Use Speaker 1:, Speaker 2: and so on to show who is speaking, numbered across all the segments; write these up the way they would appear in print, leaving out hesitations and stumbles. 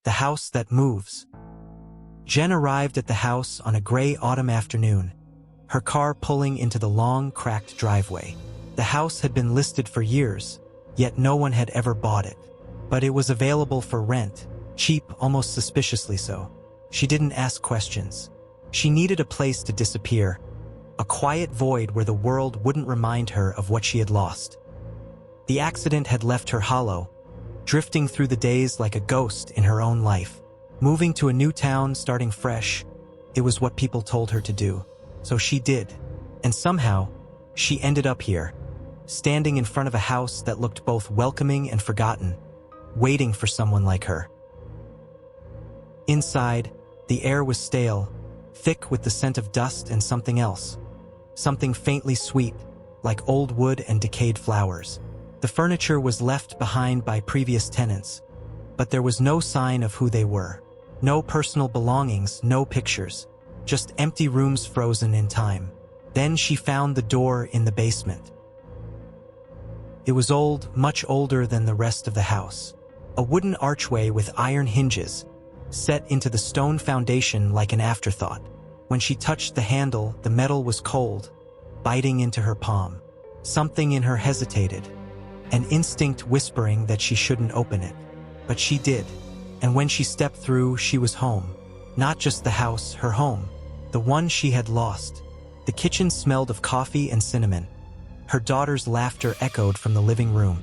Speaker 1: The house that moves. Jen arrived at the house on a gray autumn afternoon, her car pulling into the long, cracked driveway. The house had been listed for years, yet no one had ever bought it. But it was available for rent, cheap, almost suspiciously so. She didn't ask questions. She needed a place to disappear, a quiet void where the world wouldn't remind her of what she had lost. The accident had left her hollow, drifting through the days like a ghost in her own life. Moving to a new town, starting fresh, it was what people told her to do. So she did. And somehow, she ended up here, standing in front of a house that looked both welcoming and forgotten, waiting for someone like her. Inside, the air was stale, thick with the scent of dust and something else. Something faintly sweet, like old wood and decayed flowers. The furniture was left behind by previous tenants, but there was no sign of who they were. No personal belongings, no pictures, just empty rooms frozen in time. Then she found the door in the basement. It was old, much older than the rest of the house. A wooden archway with iron hinges, set into the stone foundation like an afterthought. When she touched the handle, the metal was cold, biting into her palm. Something in her hesitated, an instinct whispering that she shouldn't open it. But she did. And when she stepped through, she was home. Not just the house, her home. The one she had lost. The kitchen smelled of coffee and cinnamon. Her daughter's laughter echoed from the living room.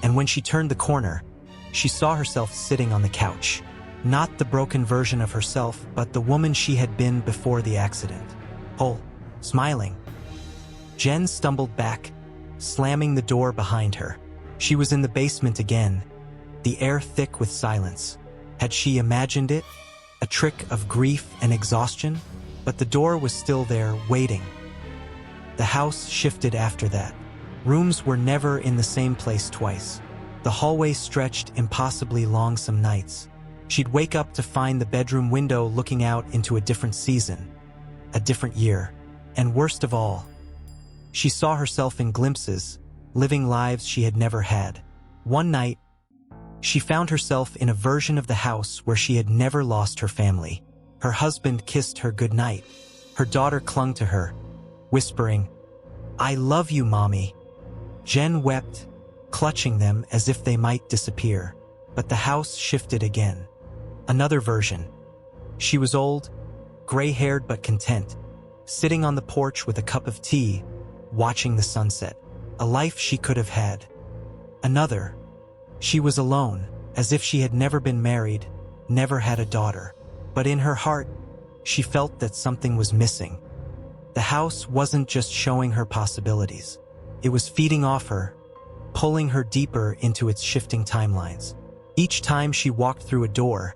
Speaker 1: And when she turned the corner, she saw herself sitting on the couch. Not the broken version of herself, but the woman she had been before the accident. Whole, smiling. Jen stumbled back, slamming the door behind her. She was in the basement again, the air thick with silence. Had she imagined it? A trick of grief and exhaustion? But the door was still there, waiting. The house shifted after that. Rooms were never in the same place twice. The hallway stretched impossibly long some nights. She'd wake up to find the bedroom window looking out into a different season, a different year. And worst of all, she saw herself in glimpses, living lives she had never had. One night, she found herself in a version of the house where she had never lost her family. Her husband kissed her goodnight. Her daughter clung to her, whispering, "I love you, Mommy." Jen wept, clutching them as if they might disappear. But the house shifted again. Another version. She was old, gray-haired but content, sitting on the porch with a cup of tea, watching the sunset. A life she could have had. Another. She was alone, as if she had never been married, never had a daughter. But in her heart, she felt that something was missing. The house wasn't just showing her possibilities. It was feeding off her, pulling her deeper into its shifting timelines. Each time she walked through a door,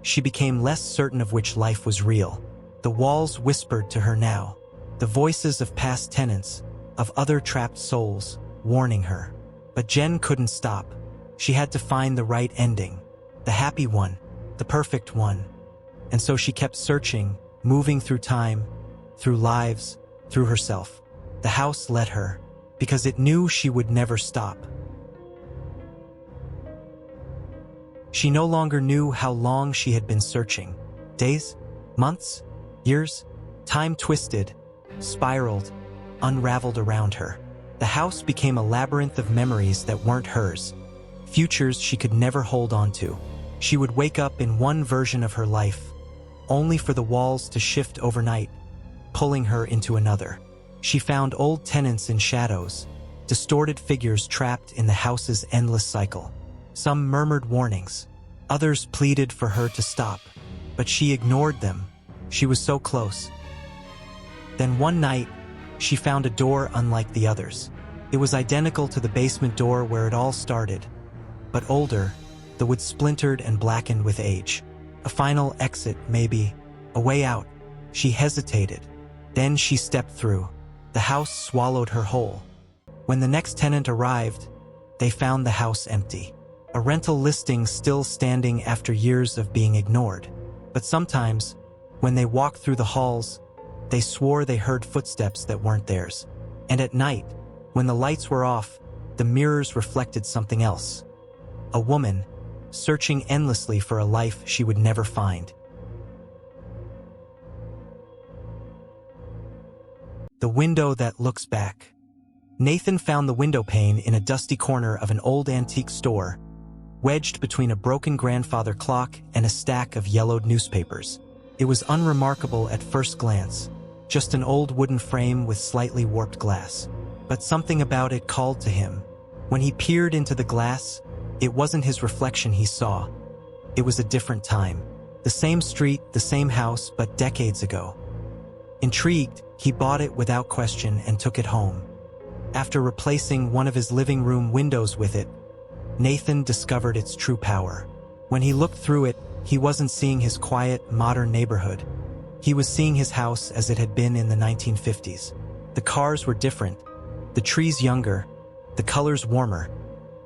Speaker 1: she became less certain of which life was real. The walls whispered to her now, the voices of past tenants, of other trapped souls, warning her. But Jen couldn't stop. She had to find the right ending, the happy one, the perfect one. And so she kept searching, moving through time, through lives, through herself. The house let her, because it knew she would never stop. She no longer knew how long she had been searching. Days? Months? Years? Time twisted, spiraled, unraveled around her. The house became a labyrinth of memories that weren't hers, futures she could never hold on to. She would wake up in one version of her life, only for the walls to shift overnight, pulling her into another. She found old tenants in shadows, distorted figures trapped in the house's endless cycle. Some murmured warnings, others pleaded for her to stop, but she ignored them. She was so close. Then one night, she found a door unlike the others. It was identical to the basement door where it all started, but older, the wood splintered and blackened with age. A final exit, maybe, a way out. She hesitated. Then she stepped through. The house swallowed her whole. When the next tenant arrived, they found the house empty. A rental listing still standing after years of being ignored. But sometimes, when they walked through the halls, they swore they heard footsteps that weren't theirs. And at night, when the lights were off, the mirrors reflected something else. A woman, searching endlessly for a life she would never find. The window that looks back. Nathan found the window pane in a dusty corner of an old antique store, wedged between a broken grandfather clock and a stack of yellowed newspapers. It was unremarkable at first glance, just an old wooden frame with slightly warped glass. But something about it called to him. When he peered into the glass, it wasn't his reflection he saw. It was a different time. The same street, the same house, but decades ago. Intrigued, he bought it without question and took it home. After replacing one of his living room windows with it, Nathan discovered its true power. When he looked through it, he wasn't seeing his quiet, modern neighborhood. He was seeing his house as it had been in the 1950s. The cars were different, the trees younger, the colors warmer,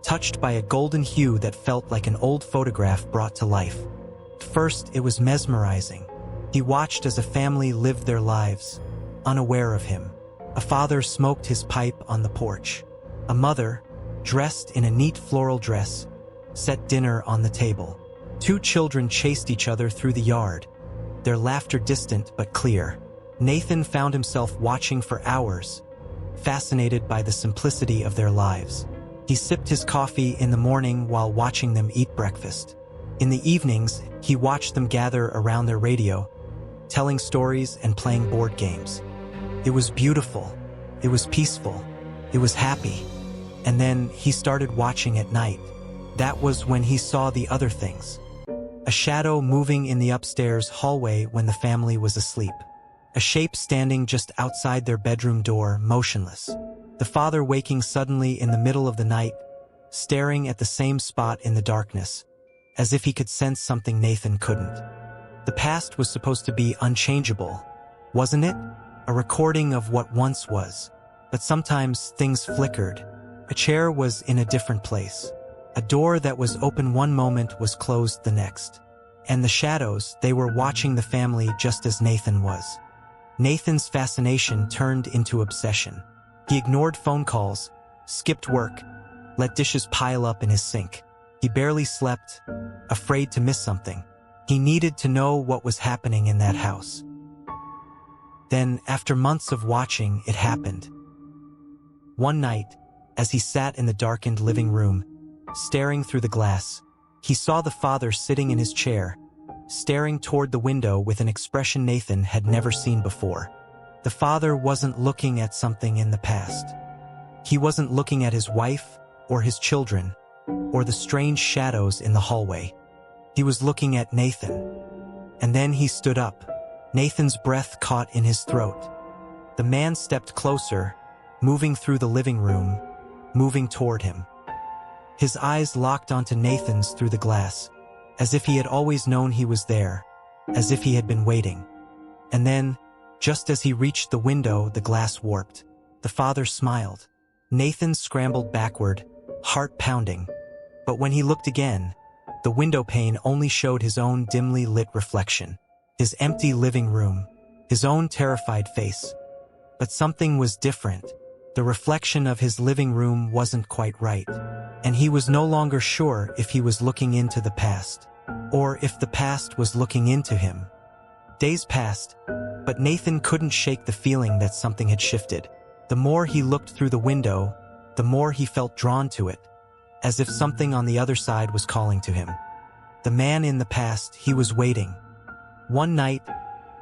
Speaker 1: touched by a golden hue that felt like an old photograph brought to life. First, it was mesmerizing. He watched as a family lived their lives, unaware of him. A father smoked his pipe on the porch. A mother, dressed in a neat floral dress, set dinner on the table. Two children chased each other through the yard, their laughter distant but clear. Nathan found himself watching for hours, fascinated by the simplicity of their lives. He sipped his coffee in the morning while watching them eat breakfast. In the evenings, he watched them gather around their radio, telling stories and playing board games. It was beautiful, it was peaceful, it was happy. And then he started watching at night. That was when he saw the other things. A shadow moving in the upstairs hallway when the family was asleep. A shape standing just outside their bedroom door, motionless. The father waking suddenly in the middle of the night, staring at the same spot in the darkness, as if he could sense something Nathan couldn't. The past was supposed to be unchangeable, wasn't it? A recording of what once was. But sometimes things flickered. A chair was in a different place. A door that was open one moment was closed the next. And the shadows, they were watching the family just as Nathan was. Nathan's fascination turned into obsession. He ignored phone calls, skipped work, let dishes pile up in his sink. He barely slept, afraid to miss something. He needed to know what was happening in that house. Then, after months of watching, it happened. One night, as he sat in the darkened living room, staring through the glass, he saw the father sitting in his chair, staring toward the window with an expression Nathan had never seen before. The father wasn't looking at something in the past. He wasn't looking at his wife, or his children, or the strange shadows in the hallway. He was looking at Nathan. And then he stood up. Nathan's breath caught in his throat. The man stepped closer, moving through the living room, moving toward him. His eyes locked onto Nathan's through the glass, as if he had always known he was there, as if he had been waiting. And then, just as he reached the window, the glass warped. The father smiled. Nathan scrambled backward, heart pounding. But when he looked again, the window pane only showed his own dimly lit reflection. His empty living room, his own terrified face. But something was different. The reflection of his living room wasn't quite right. And he was no longer sure if he was looking into the past, or if the past was looking into him. Days passed, but Nathan couldn't shake the feeling that something had shifted. The more he looked through the window, the more he felt drawn to it, as if something on the other side was calling to him. The man in the past, he was waiting. One night,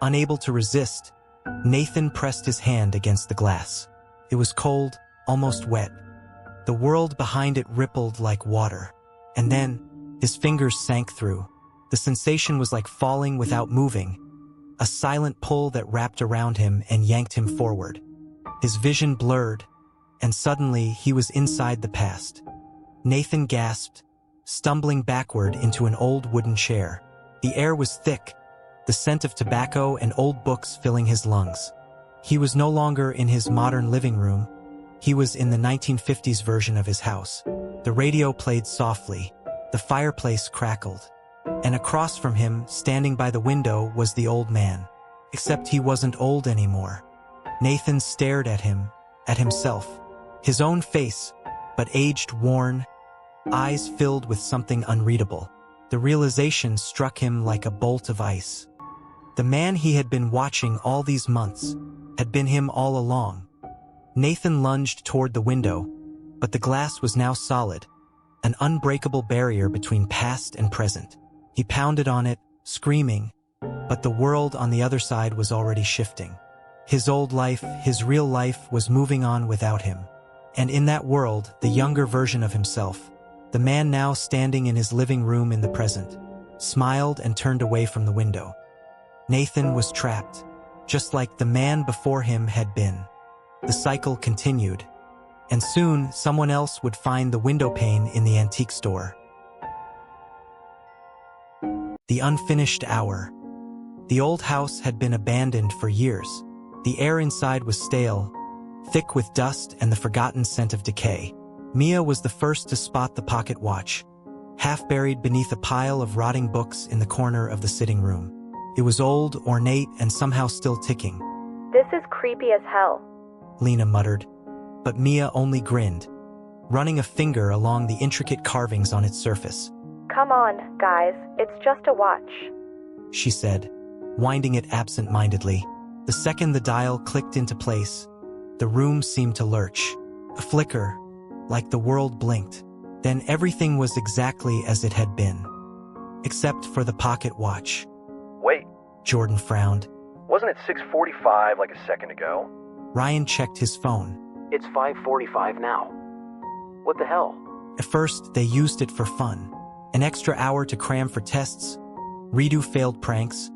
Speaker 1: unable to resist, Nathan pressed his hand against the glass. It was cold, almost wet. The world behind it rippled like water. And then, his fingers sank through. The sensation was like falling without moving, a silent pull that wrapped around him and yanked him forward. His vision blurred, and suddenly he was inside the past. Nathan gasped, stumbling backward into an old wooden chair. The air was thick, the scent of tobacco and old books filling his lungs. He was no longer in his modern living room. He was in the 1950s version of his house. The radio played softly. The fireplace crackled. And across from him, standing by the window, was the old man. Except he wasn't old anymore. Nathan stared at him, at himself. His own face, but aged, worn, eyes filled with something unreadable. The realization struck him like a bolt of ice. The man he had been watching all these months had been him all along. Nathan lunged toward the window, but the glass was now solid, an unbreakable barrier between past and present. He pounded on it, screaming, but the world on the other side was already shifting. His old life, his real life, was moving on without him. And in that world, the younger version of himself, the man now standing in his living room in the present, smiled and turned away from the window. Nathan was trapped, just like the man before him had been. The cycle continued, and soon someone else would find the window pane in the antique store. The unfinished hour. The old house had been abandoned for years. The air inside was stale, thick with dust and the forgotten scent of decay. Mia was the first to spot the pocket watch, half buried beneath a pile of rotting books in the corner of the sitting room. It was old, ornate, and somehow still ticking.
Speaker 2: "This is creepy as hell,"
Speaker 1: Lena muttered, but Mia only grinned, running a finger along the intricate carvings on its surface.
Speaker 2: "Come on, guys, it's just a watch,"
Speaker 1: she said, winding it absent-mindedly. The second the dial clicked into place, the room seemed to lurch. A flicker, like the world blinked. Then everything was exactly as it had been, except for the pocket watch.
Speaker 3: "Wait,"
Speaker 1: Jordan frowned.
Speaker 3: "Wasn't it 6:45 like a second ago?"
Speaker 1: Ryan checked his phone.
Speaker 4: "It's 5:45 now. What the hell?"
Speaker 1: At first, they used it for fun. An extra hour to cram for tests, redo failed pranks,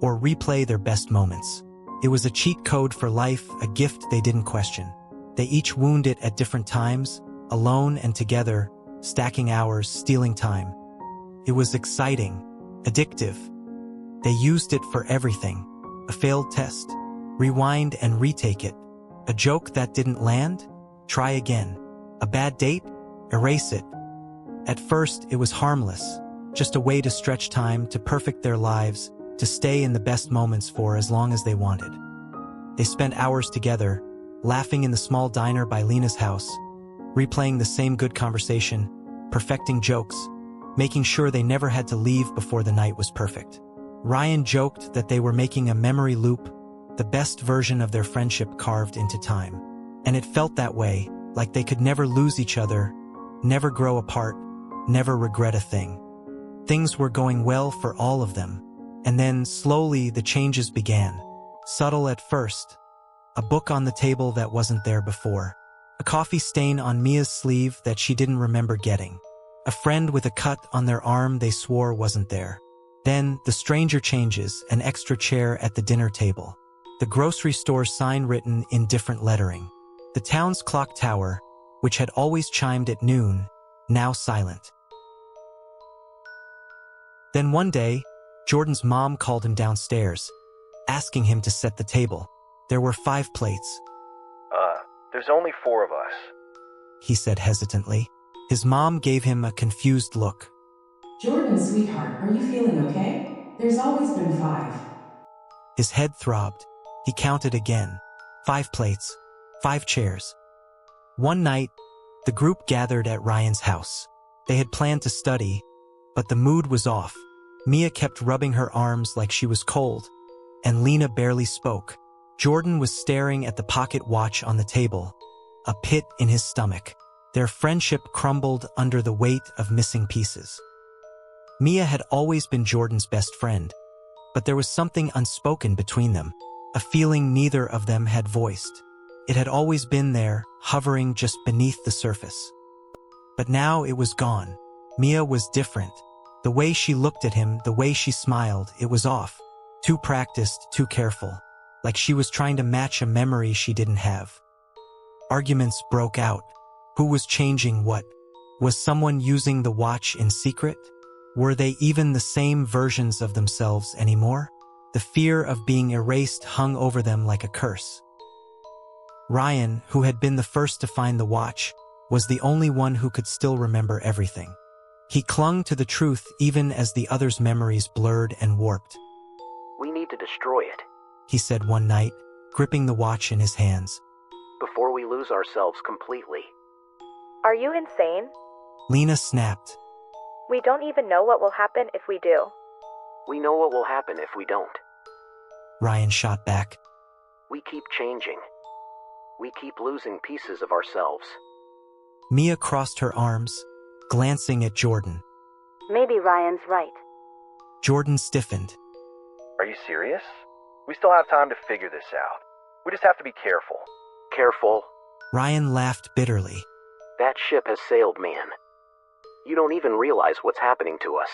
Speaker 1: or replay their best moments. It was a cheat code for life, a gift they didn't question. They each wound it at different times, alone and together, stacking hours, stealing time. It was exciting, addictive. They used it for everything. A failed test, rewind and retake it. A joke that didn't land, try again. A bad date, erase it. At first, it was harmless, just a way to stretch time, to perfect their lives, to stay in the best moments for as long as they wanted. They spent hours together, laughing in the small diner by Lena's house, replaying the same good conversation, perfecting jokes, making sure they never had to leave before the night was perfect. Ryan joked that they were making a memory loop, the best version of their friendship carved into time. And it felt that way, like they could never lose each other, never grow apart, never regret a thing. Things were going well for all of them. And then, slowly, the changes began. Subtle at first. A book on the table that wasn't there before. A coffee stain on Mia's sleeve that she didn't remember getting. A friend with a cut on their arm they swore wasn't there. Then, the stranger changes, an extra chair at the dinner table. The grocery store sign written in different lettering. The town's clock tower, which had always chimed at noon, now silent. Then one day, Jordan's mom called him downstairs, asking him to set the table. There were 5 plates.
Speaker 3: There's only 4 of us,"
Speaker 1: he said hesitantly. His mom gave him a confused look.
Speaker 5: "Jordan, sweetheart, are you feeling okay? There's always been 5.
Speaker 1: His head throbbed. He counted again. 5 plates. 5 chairs. One night, the group gathered at Ryan's house. They had planned to study, but the mood was off. Mia kept rubbing her arms like she was cold, and Lena barely spoke. Jordan was staring at the pocket watch on the table, a pit in his stomach. Their friendship crumbled under the weight of missing pieces. Mia had always been Jordan's best friend, but there was something unspoken between them, a feeling neither of them had voiced. It had always been there, hovering just beneath the surface. But now it was gone. Mia was different. The way she looked at him, the way she smiled, it was off. Too practiced, too careful. Like she was trying to match a memory she didn't have. Arguments broke out. Who was changing what? Was someone using the watch in secret? Were they even the same versions of themselves anymore? The fear of being erased hung over them like a curse. Ryan, who had been the first to find the watch, was the only one who could still remember everything. He clung to the truth even as the others' memories blurred and warped.
Speaker 4: "We need to destroy it,"
Speaker 1: he said one night, gripping the watch in his hands.
Speaker 4: "before we lose ourselves completely."
Speaker 2: "Are you insane?"
Speaker 1: Lena snapped.
Speaker 2: We don't even know what will happen if we do.
Speaker 4: We know what will happen if we don't.
Speaker 1: Ryan shot back.
Speaker 4: We keep changing. We keep losing pieces of ourselves.
Speaker 1: Mia crossed her arms, glancing at Jordan.
Speaker 6: Maybe Ryan's right.
Speaker 1: Jordan stiffened.
Speaker 3: Are you serious? We still have time to figure this out. We just have to be careful.
Speaker 4: Careful.
Speaker 1: Ryan laughed bitterly.
Speaker 4: That ship has sailed, man. You don't even realize what's happening to us.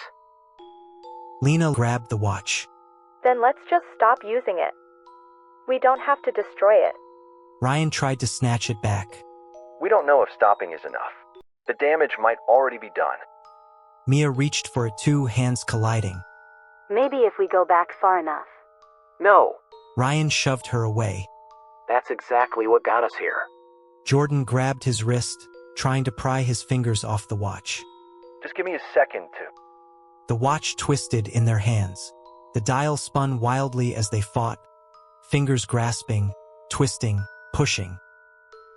Speaker 1: Lena grabbed the watch.
Speaker 2: Then let's just stop using it. We don't have to destroy it.
Speaker 1: Ryan tried to snatch it back.
Speaker 3: We don't know if stopping is enough. The damage might already be done.
Speaker 1: Mia reached for it too, hands colliding.
Speaker 6: Maybe if we go back far enough.
Speaker 4: No.
Speaker 1: Ryan shoved her away.
Speaker 4: That's exactly what got us here.
Speaker 1: Jordan grabbed his wrist, trying to pry his fingers off the watch.
Speaker 3: Just give me a second to...
Speaker 1: The watch twisted in their hands. The dial spun wildly as they fought, fingers grasping, twisting, pushing.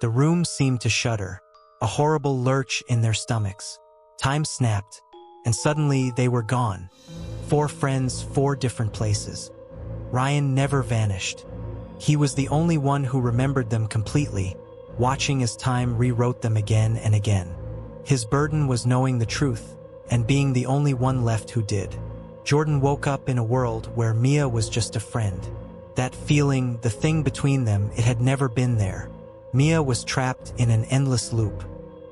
Speaker 1: The room seemed to shudder, a horrible lurch in their stomachs. Time snapped, and suddenly they were gone. 4 friends, 4 different places. Ryan never vanished. He was the only one who remembered them completely, watching as time rewrote them again and again. His burden was knowing the truth, and being the only one left who did. Jordan woke up in a world where Mia was just a friend. That feeling, the thing between them, it had never been there. Mia was trapped in an endless loop.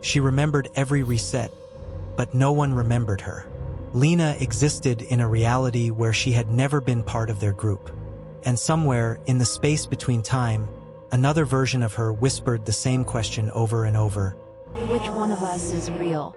Speaker 1: She remembered every reset, but no one remembered her. Lena existed in a reality where she had never been part of their group. And somewhere, in the space between time, another version of her whispered the same question over and over.
Speaker 7: Which one of us is real?